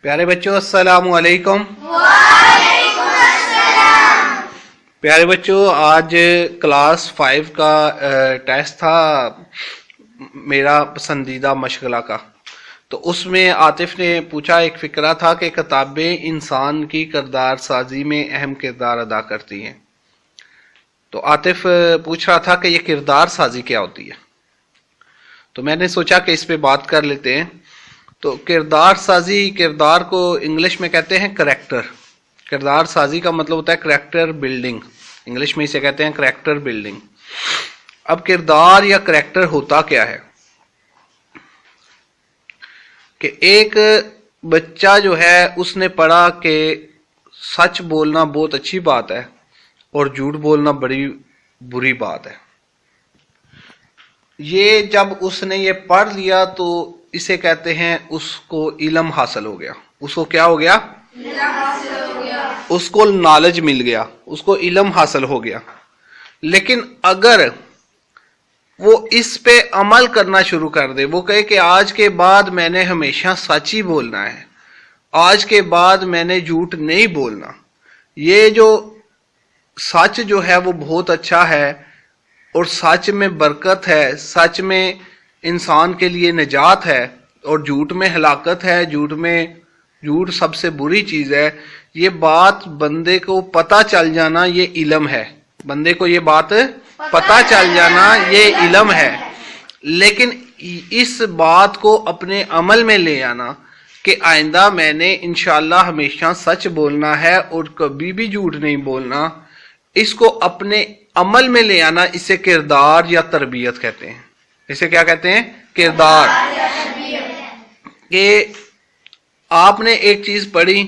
پیارے بچوں السلام علیکم۔ وعلیکم السلام۔ پیارے بچوں آج کلاس 5 کا ٹیسٹ تھا میرا پسندیدہ مشغلہ کا، تو اس میں عاطف نے پوچھا، ایک فقرہ تھا کہ کتابیں انسان کی کردار سازی میں اہم کردار ادا کرتی ہیں۔ تو عاطف پوچھ رہا تھا کہ یہ کردار سازی کیا ہوتی ہے، تو میں نے سوچا کہ اس پہ بات کر لیتے ہیں۔ تو کردار سازی، کردار کو انگلش میں کہتے ہیں کریکٹر۔ کردار سازی کا مطلب ہوتا ہے کریکٹر بلڈنگ، انگلش میں اسے کہتے ہیں کریکٹر بلڈنگ۔ اب کردار یا کریکٹر ہوتا کیا ہے کہ ایک بچہ جو ہے اس نے پڑھا کہ سچ بولنا بہت اچھی بات ہے اور جھوٹ بولنا بڑی بری بات ہے۔ یہ جب اس نے یہ پڑھ لیا تو اسے کہتے ہیں اس کو علم حاصل ہو گیا۔ اس کو کیا ہو گیا؟ علم حاصل ہو گیا۔ اس کو نالج مل گیا، اس کو علم حاصل ہو گیا۔ لیکن اگر وہ اس پہ عمل کرنا شروع کر دے، وہ کہے کہ آج کے بعد میں نے ہمیشہ سچ ہی بولنا ہے، آج کے بعد میں نے جھوٹ نہیں بولنا، یہ جو سچ جو ہے وہ بہت اچھا ہے اور سچ میں برکت ہے، سچ میں انسان کے لیے نجات ہے، اور جھوٹ میں ہلاکت ہے، جھوٹ سب سے بری چیز ہے، یہ بات بندے کو پتہ چل جانا یہ علم ہے۔ بندے کو یہ بات پتہ چل جانا یہ علم ہے۔ لیکن اس بات کو اپنے عمل میں لے آنا کہ آئندہ میں نے انشاءاللہ ہمیشہ سچ بولنا ہے اور کبھی بھی جھوٹ نہیں بولنا، اس کو اپنے عمل میں لے آنا، اسے کردار یا تربیت کہتے ہیں۔ اسے کیا کہتے ہیں؟ کردار۔ کہ آپ نے ایک چیز پڑھی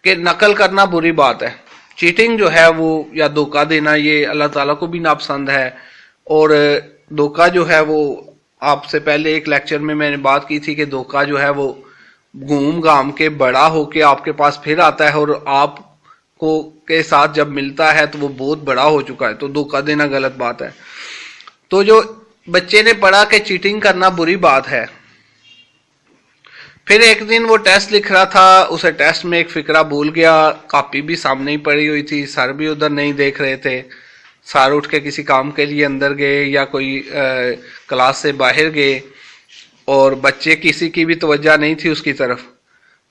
کہ نقل کرنا بری بات ہے، چیٹنگ جو ہے وہ یا دھوکہ دینا یہ اللہ تعالیٰ کو بھی ناپسند ہے، اور دھوکہ جو ہے وہ آپ سے پہلے ایک لیکچر میں نے بات کی تھی کہ دھوکہ جو ہے وہ گھوم گھام کے بڑا ہو کے آپ کے پاس پھر آتا ہے، اور آپ کو کے ساتھ جب ملتا ہے تو وہ بہت بڑا ہو چکا ہے، تو دھوکہ دینا غلط بات ہے۔ تو جو بچے نے پڑھا کہ چیٹنگ کرنا بری بات ہے، پھر ایک دن وہ ٹیسٹ لکھ رہا تھا، اسے ٹیسٹ میں ایک فقرہ بھول گیا، کاپی بھی سامنے ہی پڑی ہوئی تھی، سر بھی ادھر نہیں دیکھ رہے تھے، سر اٹھ کے کسی کام کے لیے اندر گئے یا کوئی کلاس سے باہر گئے، اور بچے کسی کی بھی توجہ نہیں تھی اس کی طرف۔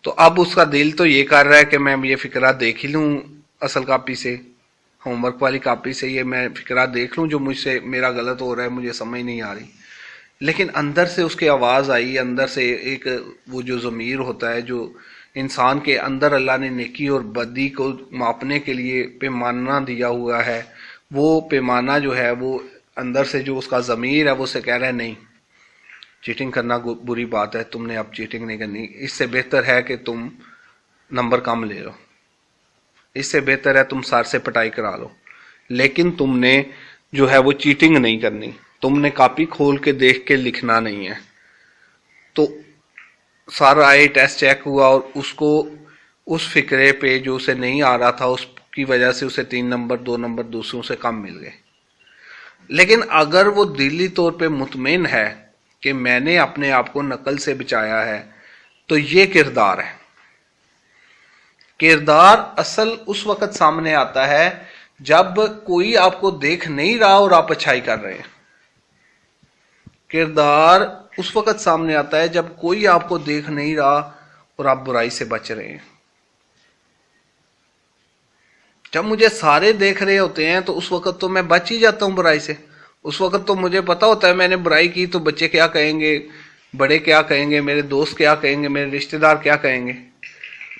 تو اب اس کا دل تو یہ کر رہا ہے کہ میں یہ فقرہ دیکھ ہی لوں، اصل کاپی سے، ہوم ورک والی کاپی سے یہ میں فقرہ دیکھ لوں جو مجھ سے میرا غلط ہو رہا ہے، مجھے سمجھ نہیں آ رہی۔ لیکن اندر سے اس کی آواز آئی، اندر سے ایک وہ جو ضمیر ہوتا ہے، جو انسان کے اندر اللہ نے نیکی اور بدی کو ماپنے کے لیے پیمانہ دیا ہوا ہے، وہ پیمانہ جو ہے وہ اندر سے جو اس کا ضمیر ہے وہ اسے کہہ رہا ہے نہیں، چیٹنگ کرنا بری بات ہے، تم نے اب چیٹنگ نہیں کرنی، اس سے بہتر ہے کہ تم نمبر کم لے لو، اس سے بہتر ہے تم سر سے پٹائی کرا لو، لیکن تم نے جو ہے وہ چیٹنگ نہیں کرنی، تم نے کاپی کھول کے دیکھ کے لکھنا نہیں ہے۔ تو سر آئے، ٹیسٹ چیک ہوا، اور اس کو اس فقرے پہ جو اسے نہیں آ رہا تھا اس کی وجہ سے اسے 3 نمبر 2 نمبر دوسروں سے کم مل گئے۔ لیکن اگر وہ دلی طور پہ مطمئن ہے کہ میں نے اپنے آپ کو نقل سے بچایا ہے، تو یہ کردار ہے۔ کردار اصل اس وقت سامنے آتا ہے جب کوئی آپ کو دیکھ نہیں رہا اور آپ اچھائی کر رہے ہیں۔ کردار اس وقت سامنے آتا ہے جب کوئی آپ کو دیکھ نہیں رہا اور آپ برائی سے بچ رہے ہیں۔ جب مجھے سارے دیکھ رہے ہوتے ہیں تو اس وقت تو میں بچ ہی جاتا ہوں برائی سے، اس وقت تو مجھے پتا ہوتا ہے میں نے برائی کی تو بچے کیا کہیں گے، بڑے کیا کہیں گے، میرے دوست کیا کہیں گے، میرے رشتہ دار کیا کہیں گے۔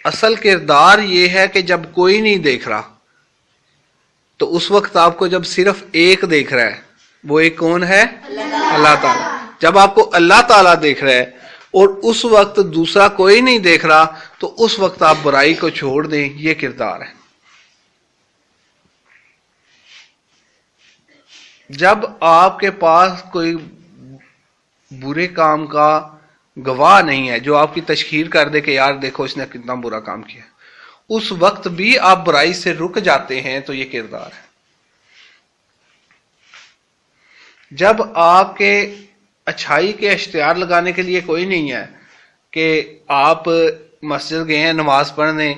اصل کردار یہ ہے کہ جب کوئی نہیں دیکھ رہا تو اس وقت آپ کو جب صرف ایک دیکھ رہا ہے، وہ ایک کون ہے؟ اللہ تعالیٰ۔ جب آپ کو اللہ تعالیٰ دیکھ رہا ہے اور اس وقت دوسرا کوئی نہیں دیکھ رہا تو اس وقت آپ برائی کو چھوڑ دیں، یہ کردار ہے۔ جب آپ کے پاس کوئی برے کام کا گواہ نہیں ہے جو آپ کی تشہیر کر دے کہ یار دیکھو اس نے کتنا برا کام کیا، اس وقت بھی آپ برائی سے رک جاتے ہیں، تو یہ کردار ہے۔ جب آپ کے اچھائی کے اشتہار لگانے کے لیے کوئی نہیں ہے کہ آپ مسجد گئے ہیں نماز پڑھنے،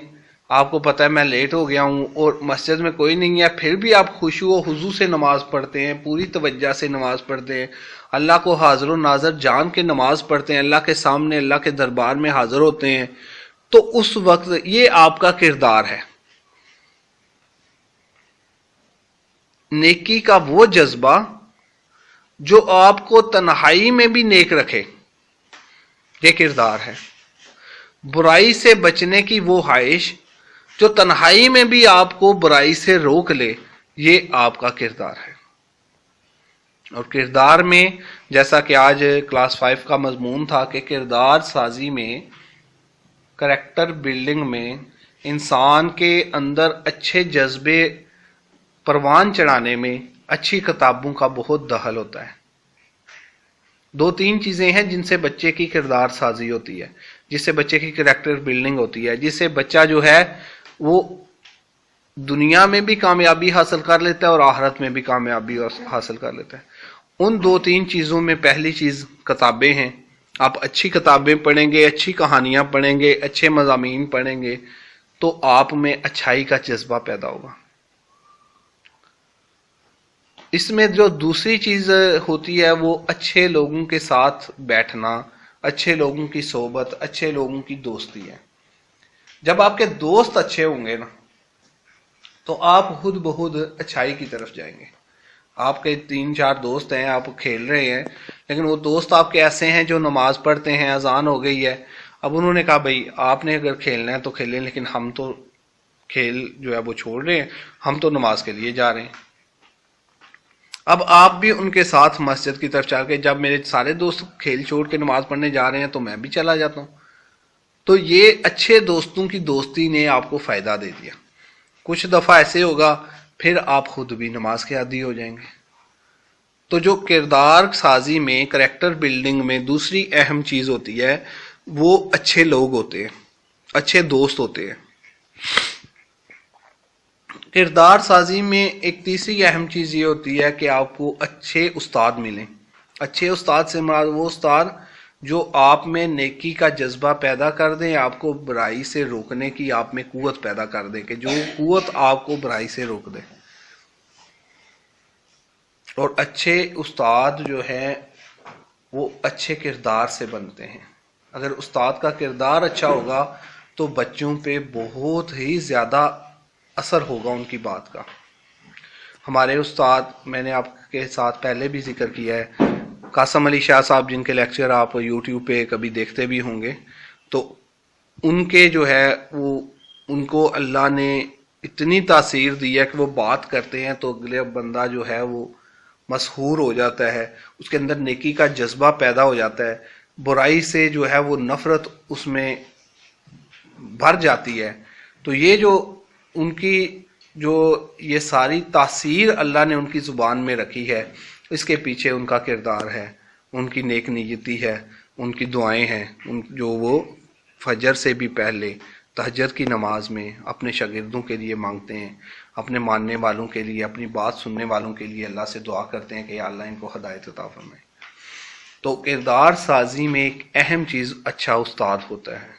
آپ کو پتہ ہے میں لیٹ ہو گیا ہوں اور مسجد میں کوئی نہیں ہے، پھر بھی آپ خشوع و خضوع سے نماز پڑھتے ہیں، پوری توجہ سے نماز پڑھتے ہیں، اللہ کو حاضر و ناظر جان کے نماز پڑھتے ہیں، اللہ کے سامنے اللہ کے دربار میں حاضر ہوتے ہیں، تو اس وقت یہ آپ کا کردار ہے۔ نیکی کا وہ جذبہ جو آپ کو تنہائی میں بھی نیک رکھے، یہ کردار ہے۔ برائی سے بچنے کی وہ خواہش جو تنہائی میں بھی آپ کو برائی سے روک لے، یہ آپ کا کردار ہے۔ اور کردار میں جیسا کہ آج کلاس 5 کا مضمون تھا کہ کردار سازی میں، کریکٹر بلڈنگ میں انسان کے اندر اچھے جذبے پروان چڑھانے میں اچھی کتابوں کا بہت دخل ہوتا ہے۔ 2-3 چیزیں ہیں جن سے بچے کی کردار سازی ہوتی ہے، جس سے بچے کی کریکٹر بلڈنگ ہوتی ہے، جس سے بچہ جو ہے وہ دنیا میں بھی کامیابی حاصل کر لیتا ہے اور آخرت میں بھی کامیابی حاصل کر لیتا ہے۔ ان 2-3 چیزوں میں پہلی چیز کتابیں ہیں۔ آپ اچھی کتابیں پڑھیں گے، اچھی کہانیاں پڑھیں گے، اچھے مضامین پڑھیں گے تو آپ میں اچھائی کا جذبہ پیدا ہوگا۔ اس میں جو دوسری چیز ہوتی ہے وہ اچھے لوگوں کے ساتھ بیٹھنا، اچھے لوگوں کی صحبت، اچھے لوگوں کی دوستی ہے۔ جب آپ کے دوست اچھے ہوں گے نا تو آپ خود بخود اچھائی کی طرف جائیں گے۔ آپ کے 3-4 دوست ہیں، آپ کھیل رہے ہیں، لیکن وہ دوست آپ کے ایسے ہیں جو نماز پڑھتے ہیں، اذان ہو گئی ہے، اب انہوں نے کہا بھائی آپ نے اگر کھیلنا ہے تو کھیلیں، لیکن ہم تو کھیل جو ہے وہ چھوڑ رہے ہیں، ہم تو نماز کے لیے جا رہے ہیں۔ اب آپ بھی ان کے ساتھ مسجد کی طرف چل کے، جب میرے سارے دوست کھیل چھوڑ کے نماز پڑھنے جا رہے ہیں تو میں بھی چلا جاتا ہوں، تو یہ اچھے دوستوں کی دوستی نے آپ کو فائدہ دے دیا۔ کچھ دفعہ ایسے ہوگا پھر آپ خود بھی نماز کے عادی ہو جائیں گے۔ تو جو کردار سازی میں، کریکٹر بلڈنگ میں دوسری اہم چیز ہوتی ہے وہ اچھے لوگ ہوتے ہیں، اچھے دوست ہوتے ہیں۔ کردار سازی میں ایک تیسری اہم چیز یہ ہوتی ہے کہ آپ کو اچھے استاد ملیں۔ اچھے استاد سے مراد وہ استاد جو آپ میں نیکی کا جذبہ پیدا کر دیں، آپ کو برائی سے روکنے کی آپ میں قوت پیدا کر دیں، کہ جو قوت آپ کو برائی سے روک دے۔ اور اچھے استاد جو ہیں وہ اچھے کردار سے بنتے ہیں۔ اگر استاد کا کردار اچھا ہوگا تو بچوں پہ بہت ہی زیادہ اثر ہوگا ان کی بات کا۔ ہمارے استاد، میں نے آپ کے ساتھ پہلے بھی ذکر کیا ہے، قاسم علی شاہ صاحب، جن کے لیکچر آپ یوٹیوب پہ کبھی دیکھتے بھی ہوں گے، تو ان کے جو ہے وہ، ان کو اللہ نے اتنی تاثیر دی ہے کہ وہ بات کرتے ہیں تو اگلے بندہ جو ہے وہ مسحور ہو جاتا ہے، اس کے اندر نیکی کا جذبہ پیدا ہو جاتا ہے، برائی سے جو ہے وہ نفرت اس میں بھر جاتی ہے۔ تو یہ جو ان کی جو یہ ساری تاثیر اللہ نے ان کی زبان میں رکھی ہے، اس کے پیچھے ان کا کردار ہے، ان کی نیک نیتی ہے، ان کی دعائیں ہیں، جو وہ فجر سے بھی پہلے تہجد کی نماز میں اپنے شاگردوں کے لیے مانگتے ہیں، اپنے ماننے والوں کے لیے، اپنی بات سننے والوں کے لیے اللہ سے دعا کرتے ہیں کہ یا اللہ ان کو ہدایت عطا فرمائے۔ تو کردار سازی میں ایک اہم چیز اچھا استاد ہوتا ہے۔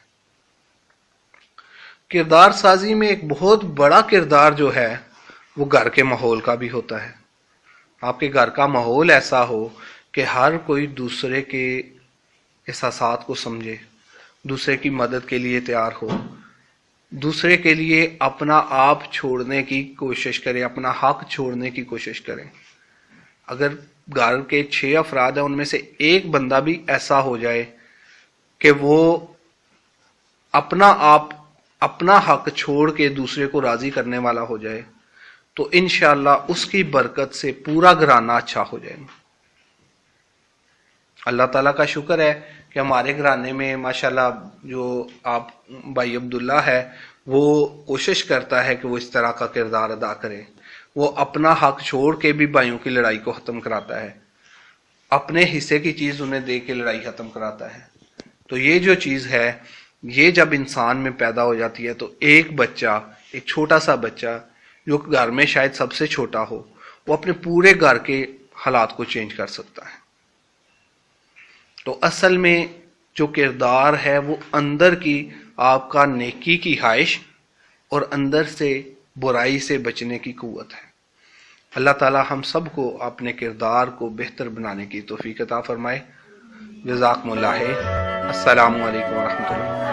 کردار سازی میں ایک بہت بڑا کردار جو ہے وہ گھر کے ماحول کا بھی ہوتا ہے۔ آپ کے گھر کا ماحول ایسا ہو کہ ہر کوئی دوسرے کے احساسات کو سمجھے، دوسرے کی مدد کے لیے تیار ہو، دوسرے کے لیے اپنا آپ چھوڑنے کی کوشش کرے، اپنا حق چھوڑنے کی کوشش کریں۔ اگر گھر کے 6 افراد ہیں، ان میں سے ایک بندہ بھی ایسا ہو جائے کہ وہ اپنا حق چھوڑ کے دوسرے کو راضی کرنے والا ہو جائے، تو انشاءاللہ اس کی برکت سے پورا گھرانہ اچھا ہو جائے گا۔ اللہ تعالیٰ کا شکر ہے کہ ہمارے گھرانے میں ماشاءاللہ جو آپ بھائی عبداللہ ہے وہ کوشش کرتا ہے کہ وہ اس طرح کا کردار ادا کرے، وہ اپنا حق چھوڑ کے بھی بھائیوں کی لڑائی کو ختم کراتا ہے، اپنے حصے کی چیز انہیں دے کے لڑائی ختم کراتا ہے۔ تو یہ جو چیز ہے، یہ جب انسان میں پیدا ہو جاتی ہے تو ایک بچہ، ایک چھوٹا سا بچہ جو گھر میں شاید سب سے چھوٹا ہو، وہ اپنے پورے گھر کے حالات کو چینج کر سکتا ہے۔ تو اصل میں جو کردار ہے وہ اندر کی آپ کا نیکی کی خواہش اور اندر سے برائی سے بچنے کی قوت ہے۔ اللہ تعالی ہم سب کو اپنے کردار کو بہتر بنانے کی توفیق عطا فرمائے۔ جزاکم اللہ خیر۔ السلام علیکم ورحمۃ اللہ۔